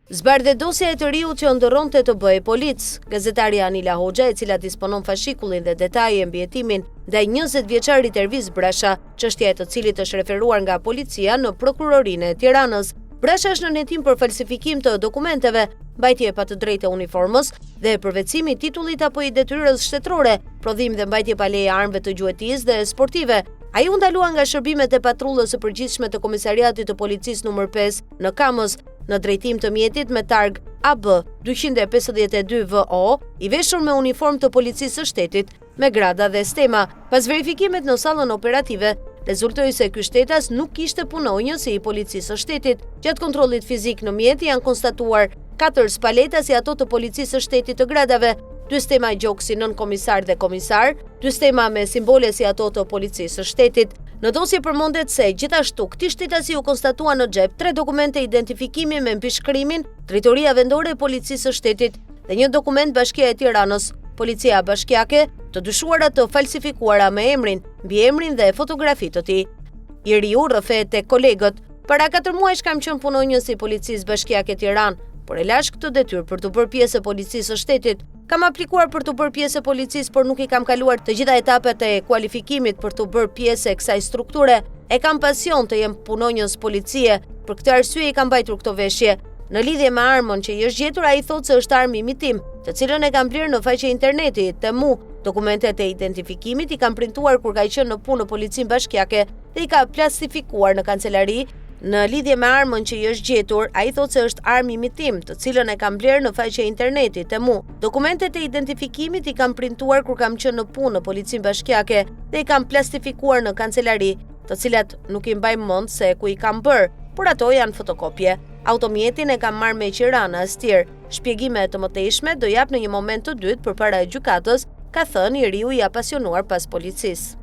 Zbardhe dosja e të riut që ndërronte të bëjë polic. Gazetari Anila Hoxha, e cila disponon fashikullin dhe detaje mbi hetimin ndaj 20 vjeçarit Erviz Brasha, çështja e të cilit është referuar nga policia në prokurorinë e Tiranës. Brasha është në hetim për falsifikim të dokumenteve, mbajtje pa të drejtë e uniformës dhe përvetësimi i titullit apo i detyrës shtetërore, prodhim dhe mbajtje pa leje armëve të gjuetisë dhe sportive. Ai u ndalua nga shërbimet e patrullës së përgjithshme të Komisariatit të Policisë nr. 5 në Kamës, në drejtim të mjetit me targ AB 252 VO, i veshur me uniform të policisë së shtetit, me grada dhe stema. Pas verifikimet në sallën operative, rezultoi se ky shtetas nuk kishte punonjës i policisë së shtetit. Gjatë kontrollit fizik në mjet janë konstatuar 4 spaleta si ato të policisë së shtetit të gradave, 2 stema gjok si nën komisar dhe komisar, 2 stema me simbole si ato të policisë së shtetit. Në dosje përmendet se gjithashtu këtij shtetasi u konstatua në xhep 3 dokumente identifikimi me mbishkrimin Drejtoria Vendore e Policisë së Shtetit dhe një dokument Bashkia e Tiranës, Policia Bashkiake, të dyshuara të falsifikuara me emrin, mbiemrin dhe fotografi të tij. I riu rrëfehet tek kolegët. Para 4 muajsh kam qenë punonjës i Policisë Bashkiake Tiranë, por e lash këtë detyrë për të bërë pjesë e Policisë së Shtetit. Kam aplikuar për të bërë pjesë e policisë, por nuk i kam kaluar të gjitha etapet e kualifikimit për të bërë pjesë e kësaj strukture. E kam pasion të jem punonjës policie, për këtë arsye i kam mbajtur këto veshje. Në lidhje me armën që i është gjetur, ai thotë se është armë imi tim, të cilën e kam blerë në faqe interneti Temu. Dokumentet e identifikimit i kam printuar kur ka qenë në punë në Policinë Bashkiake dhe i ka plastifikuar në kancelari. Në lidhje me armën që i është gjetur, ai thotë se është armë imi tim, të cilën e kam blerë në faqe interneti Temu. Dokumentet e identifikimit i kam printuar kur kam qenë në punë në Policinë Bashkiake dhe i kam plastifikuar në kancelari, të cilat nuk i mbaj mend se ku i kam bërë, por ato janë fotokopje. Automjetin e kam marrë me qirana astir. Shpjegime të mëtejshme do jap në një moment të dytë përpara gjykatës, ka thënë i riu i apasionuar pas policisë.